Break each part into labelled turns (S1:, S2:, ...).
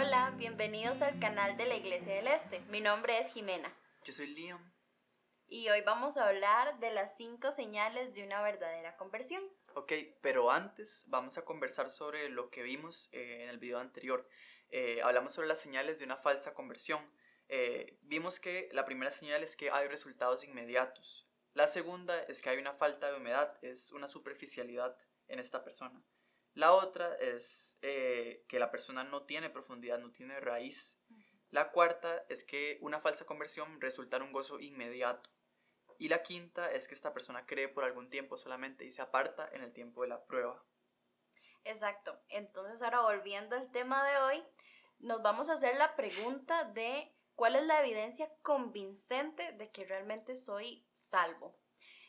S1: Hola, bienvenidos al canal de la Iglesia del Este. Mi nombre es Jimena.
S2: Yo soy Liam.
S1: Y hoy vamos a hablar de las 5 señales de una verdadera conversión.
S2: Ok, pero antes vamos a conversar sobre lo que vimos en el video anterior. Hablamos sobre las señales de una falsa conversión. Vimos que la primera señal es que hay resultados inmediatos. La segunda es que hay una falta de humedad, es una superficialidad en esta persona. La otra es que la persona no tiene profundidad, no tiene raíz. La cuarta es que una falsa conversión resulta en un gozo inmediato. Y la quinta es que esta persona cree por algún tiempo solamente y se aparta en el tiempo de la prueba.
S1: Exacto. Entonces ahora volviendo al tema de hoy, nos vamos a hacer la pregunta de ¿cuál es la evidencia convincente de que realmente soy salvo?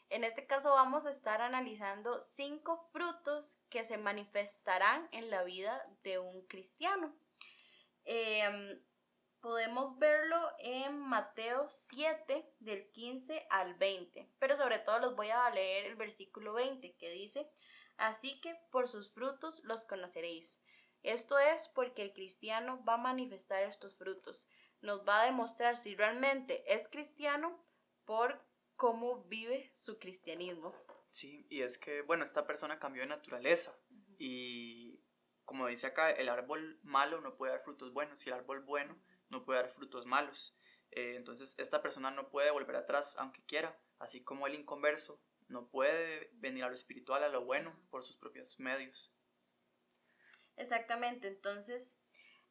S1: En este caso vamos a estar analizando 5 frutos que se manifestarán en la vida de un cristiano. Podemos verlo en Mateo 7, del 15 al 20, pero sobre todo les voy a leer el versículo 20 que dice: así que por sus frutos los conoceréis. Esto es porque el cristiano va a manifestar estos frutos, nos va a demostrar si realmente es cristiano por cómo vive su cristianismo.
S2: Sí, y es que, bueno, esta persona cambió de naturaleza y como dice acá, el árbol malo no puede dar frutos buenos y el árbol bueno no puede dar frutos malos. Entonces esta persona no puede volver atrás aunque quiera, así como el inconverso no puede venir a lo espiritual, a lo bueno, por sus propios medios.
S1: Exactamente, entonces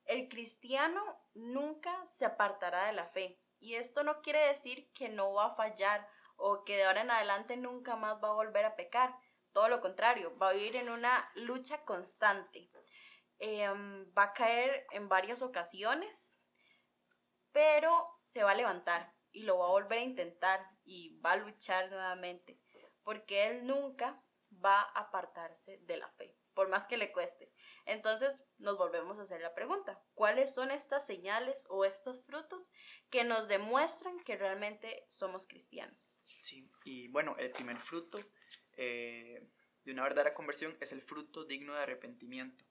S1: el cristiano nunca se apartará de la fe. Y esto no quiere decir que no va a fallar o que de ahora en adelante nunca más va a volver a pecar. Todo lo contrario, va a vivir en una lucha constante. Va a caer en varias ocasiones, pero se va a levantar y lo va a volver a intentar y va a luchar nuevamente, porque él nunca va a apartarse de la fe, por más que le cueste. Entonces nos volvemos a hacer la pregunta: ¿cuáles son estas señales o estos frutos que nos demuestran que realmente somos cristianos?
S2: Sí, y bueno, el primer fruto de una verdadera conversión es el fruto digno de arrepentimiento.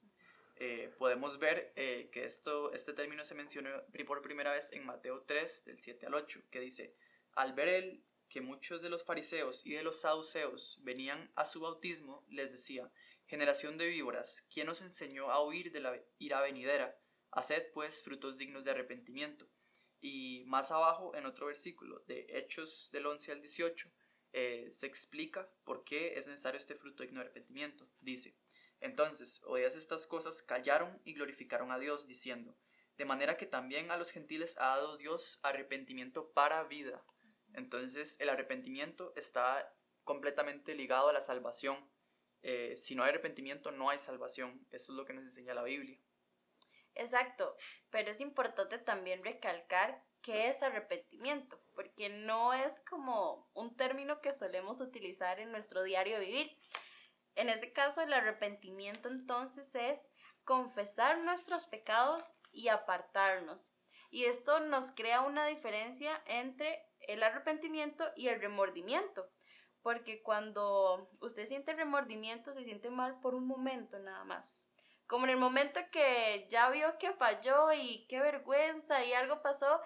S2: Podemos ver que este término se mencionó por primera vez en Mateo 3, del 7 al 8, que dice: al ver él que muchos de los fariseos y de los saduceos venían a su bautismo, les decía: generación de víboras, ¿quién os enseñó a huir de la ira venidera? Haced pues frutos dignos de arrepentimiento. Y más abajo, en otro versículo, de Hechos del 11 al 18, se explica por qué es necesario este fruto digno de arrepentimiento. Dice: entonces, oídas estas cosas, callaron y glorificaron a Dios, diciendo: de manera que también a los gentiles ha dado Dios arrepentimiento para vida. Entonces, el arrepentimiento está completamente ligado a la salvación. Si no hay arrepentimiento, no hay salvación. Esto es lo que nos enseña la Biblia.
S1: Exacto, pero es importante también recalcar qué es arrepentimiento, porque no es como un término que solemos utilizar en nuestro diario vivir. En este caso, el arrepentimiento entonces es confesar nuestros pecados y apartarnos. Y esto nos crea una diferencia entre el arrepentimiento y el remordimiento, porque cuando usted siente remordimiento se siente mal por un momento nada más. Como en el momento que ya vio que falló y qué vergüenza y algo pasó,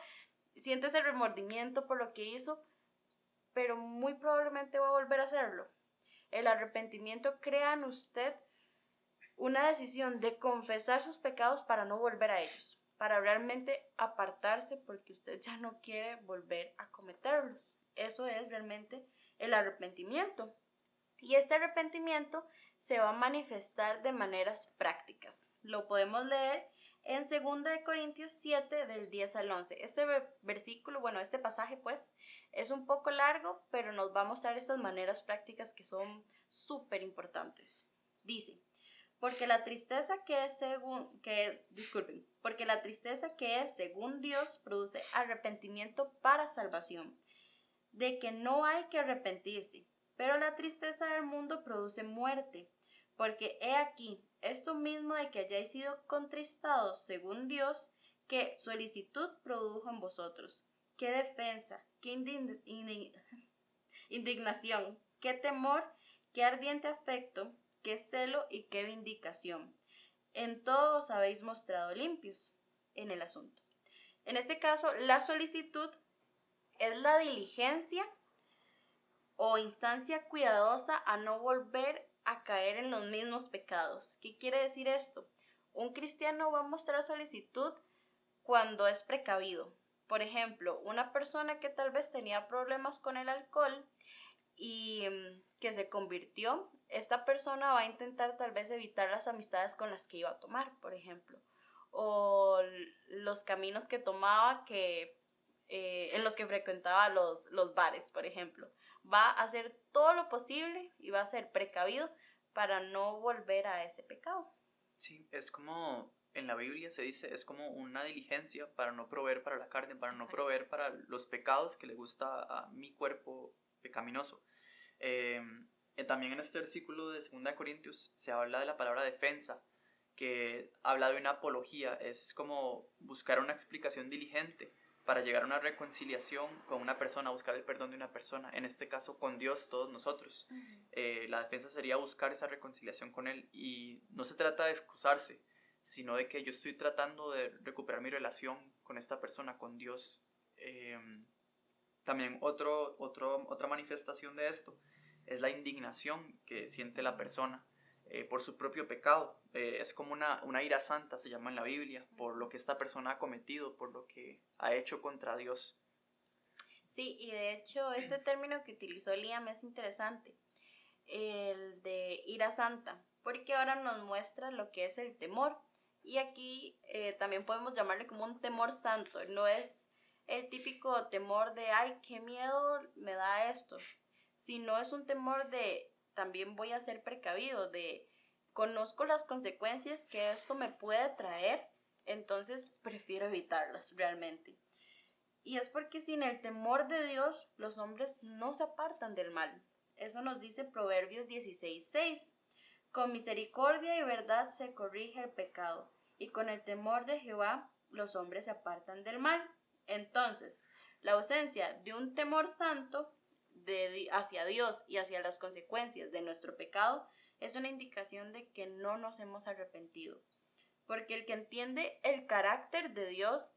S1: siente ese remordimiento por lo que hizo, pero muy probablemente va a volver a hacerlo. El arrepentimiento crea en usted una decisión de confesar sus pecados para no volver a ellos, para realmente apartarse porque usted ya no quiere volver a cometerlos. Eso es realmente el arrepentimiento. Y este arrepentimiento se va a manifestar de maneras prácticas. Lo podemos leer en 2 Corintios 7, del 10 al 11. Este versículo, este pasaje pues es un poco largo, pero nos va a mostrar estas maneras prácticas que son súper importantes. Dice: porque la tristeza que es según Dios produce arrepentimiento para salvación, de que no hay que arrepentirse, pero la tristeza del mundo produce muerte. Porque he aquí, esto mismo de que hayáis sido contristados según Dios, qué solicitud produjo en vosotros, qué defensa, qué indignación, qué temor, qué ardiente afecto, qué celo y qué vindicación. En todo os habéis mostrado limpios. en el asunto. En este caso, la solicitud es la diligencia o instancia cuidadosa a no volver a caer en los mismos pecados. ¿Qué quiere decir esto? Un cristiano va a mostrar solicitud cuando es precavido. Por ejemplo, una persona que tal vez tenía problemas con el alcohol y que se convirtió, esta persona va a intentar tal vez evitar las amistades con las que iba a tomar, por ejemplo, o los caminos que tomaba en los que frecuentaba los bares, por ejemplo. Va a hacer todo lo posible y va a ser precavido para no volver a ese pecado.
S2: Sí, es como en la Biblia se dice, es como una diligencia para no proveer para la carne, para no proveer para los pecados que le gusta a mi cuerpo pecaminoso. También en este versículo de 2 Corintios se habla de la palabra defensa, que habla de una apología, es como buscar una explicación diligente para llegar a una reconciliación con una persona, buscar el perdón de una persona, en este caso con Dios, todos nosotros. La defensa sería buscar esa reconciliación con Él, y no se trata de excusarse, sino de que yo estoy tratando de recuperar mi relación con esta persona, con Dios. También otra manifestación de esto es la indignación que siente la persona por su propio pecado. Es como una ira santa, se llama en la Biblia, por lo que esta persona ha cometido, por lo que ha hecho contra Dios.
S1: Sí, y de hecho este término que utilizó Liam es interesante, el de ira santa, porque ahora nos muestra lo que es el temor. Y aquí también podemos llamarle como un temor santo, no es el típico temor de, ay, qué miedo me da esto, sino es un temor de, también voy a ser precavido, de, conozco las consecuencias que esto me puede traer, entonces prefiero evitarlas realmente. Y es porque sin el temor de Dios, los hombres no se apartan del mal. Eso nos dice Proverbios 16:6. Con misericordia y verdad se corrige el pecado, y con el temor de Jehová los hombres se apartan del mal. Entonces, la ausencia de un temor santo hacia Dios y hacia las consecuencias de nuestro pecado es una indicación de que no nos hemos arrepentido. Porque el que entiende el carácter de Dios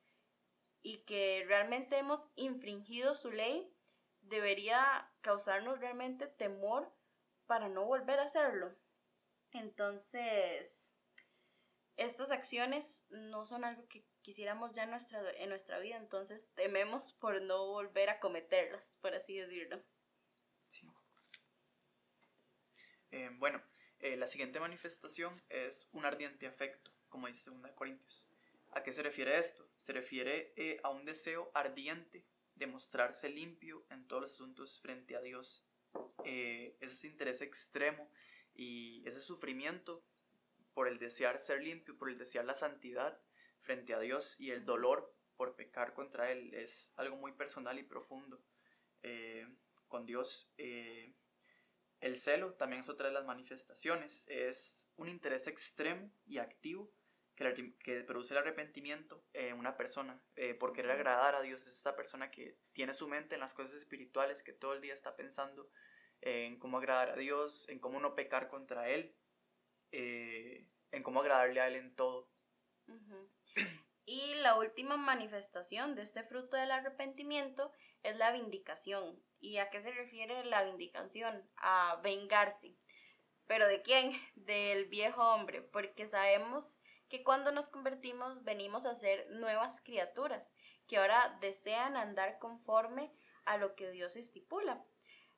S1: y que realmente hemos infringido su ley, debería causarnos realmente temor para no volver a hacerlo. Entonces, estas acciones no son algo que quisiéramos ya en nuestra vida, entonces tememos por no volver a cometerlas, por así decirlo.
S2: Sí. Bueno, la siguiente manifestación es un ardiente afecto, como dice 2 Corintios. ¿A qué se refiere esto? Se refiere a un deseo ardiente de mostrarse limpio en todos los asuntos frente a Dios. Ese interés extremo y ese sufrimiento por el desear ser limpio, por el desear la santidad frente a Dios, y el dolor por pecar contra Él es algo muy personal y profundo con Dios. El celo también es otra de las manifestaciones, es un interés extremo y activo que produce el arrepentimiento en una persona por querer agradar a Dios. Es esta persona que tiene su mente en las cosas espirituales, que todo el día está pensando en cómo agradar a Dios, en cómo no pecar contra Él, en cómo agradarle a Él en todo.
S1: Y la última manifestación de este fruto del arrepentimiento es la vindicación. ¿Y a qué se refiere la vindicación? A vengarse. ¿Pero de quién? Del viejo hombre, porque sabemos que cuando nos convertimos venimos a ser nuevas criaturas, que ahora desean andar conforme a lo que Dios estipula.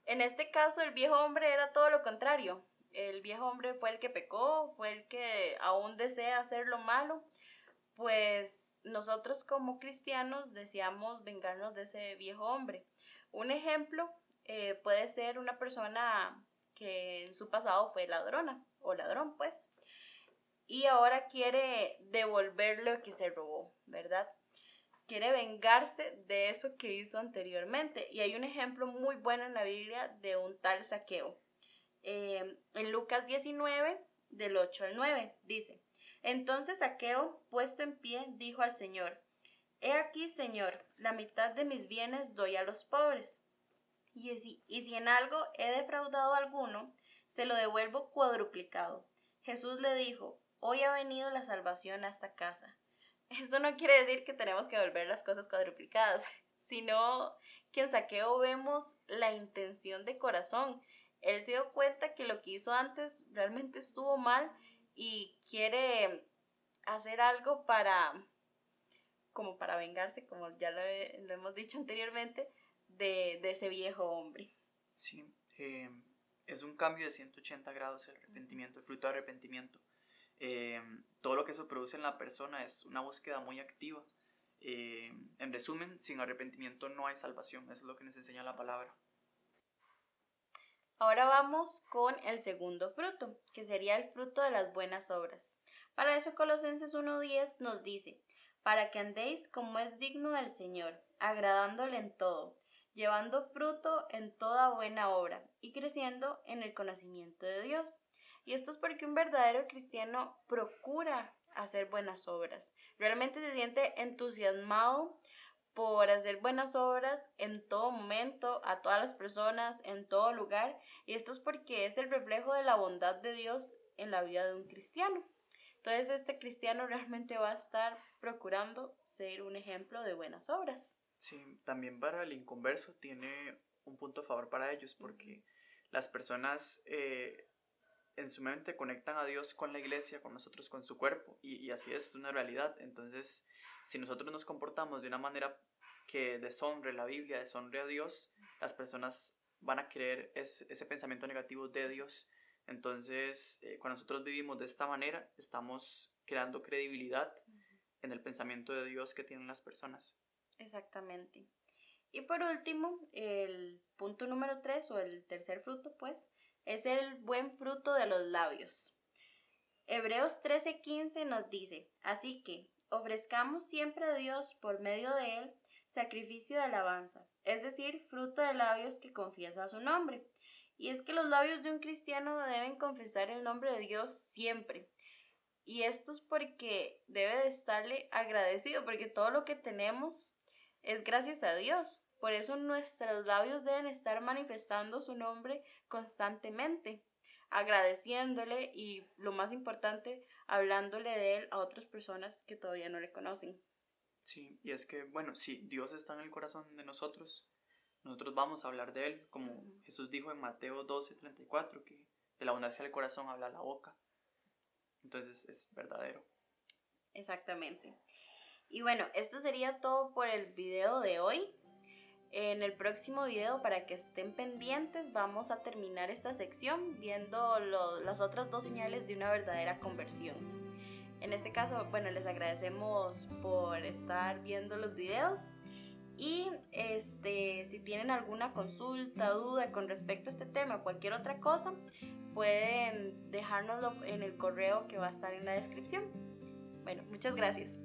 S1: En este caso, el viejo hombre era todo lo contrario. El viejo hombre fue el que pecó, fue el que aún desea hacer lo malo. Pues nosotros como cristianos deseamos vengarnos de ese viejo hombre. Un ejemplo puede ser una persona que en su pasado fue ladrona o ladrón, pues, y ahora quiere devolver lo que se robó, ¿verdad? Quiere vengarse de eso que hizo anteriormente. Y hay un ejemplo muy bueno en la Biblia de un tal Zaqueo. En Lucas 19, del 8 al 9, dice: Entonces Zaqueo, puesto en pie, dijo al Señor: He aquí, Señor, la mitad de mis bienes doy a los pobres. Y si en algo he defraudado a alguno, se lo devuelvo cuadruplicado. Jesús le dijo: Hoy ha venido la salvación a esta casa, Eso no quiere decir que tenemos que volver las cosas cuadruplicadas, sino que en Zaqueo vemos la intención de corazón. Él se dio cuenta que lo que hizo antes realmente estuvo mal y quiere hacer algo como para vengarse, como ya lo hemos dicho anteriormente, de ese viejo hombre.
S2: Sí, es un cambio de 180 grados el arrepentimiento, el fruto de arrepentimiento. Todo lo que eso produce en la persona es una búsqueda muy activa. En resumen, sin arrepentimiento no hay salvación, eso es lo que nos enseña la palabra.
S1: Ahora vamos con el segundo fruto, que sería el fruto de las buenas obras. Para eso Colosenses 1:10 nos dice, para que andéis como es digno del Señor, agradándole en todo, llevando fruto en toda buena obra y creciendo en el conocimiento de Dios. Y esto es porque un verdadero cristiano procura hacer buenas obras. Realmente se siente entusiasmado por hacer buenas obras en todo momento, a todas las personas, en todo lugar. Y esto es porque es el reflejo de la bondad de Dios en la vida de un cristiano. Entonces este cristiano realmente va a estar procurando ser un ejemplo de buenas obras.
S2: Sí, también para el inconverso tiene un punto a favor para ellos porque las personas en su mente conectan a Dios con la iglesia, con nosotros, con su cuerpo y así es una realidad. Entonces, si nosotros nos comportamos de una manera que deshonre la Biblia, deshonre a Dios, las personas van a querer ese pensamiento negativo de Dios. Entonces, cuando nosotros vivimos de esta manera, estamos creando credibilidad en el pensamiento de Dios que tienen las personas.
S1: Exactamente. Y por último, el punto número 3 o el tercer fruto, pues, es el buen fruto de los labios. Hebreos 13:15 nos dice, así que ofrezcamos siempre a Dios por medio de él sacrificio de alabanza, es decir, fruto de labios que confiesa su nombre. Y es que los labios de un cristiano deben confesar el nombre de Dios siempre. Y esto es porque debe de estarle agradecido, porque todo lo que tenemos es gracias a Dios. Por eso nuestros labios deben estar manifestando su nombre constantemente, agradeciéndole y, lo más importante, hablándole de él a otras personas que todavía no le conocen.
S2: Sí, y es que, bueno, si Dios está en el corazón de nosotros vamos a hablar de Él, como Jesús dijo en Mateo 12:34, que de la abundancia del corazón habla la boca. Entonces es verdadero.
S1: Exactamente. Y bueno, esto sería todo por el video de hoy. En el próximo video, para que estén pendientes, vamos a terminar esta sección viendo las otras dos señales de una verdadera conversión. En este caso, bueno, les agradecemos por estar viendo los videos y si tienen alguna consulta, duda con respecto a este tema o cualquier otra cosa, pueden dejárnoslo en el correo que va a estar en la descripción. Bueno, muchas gracias.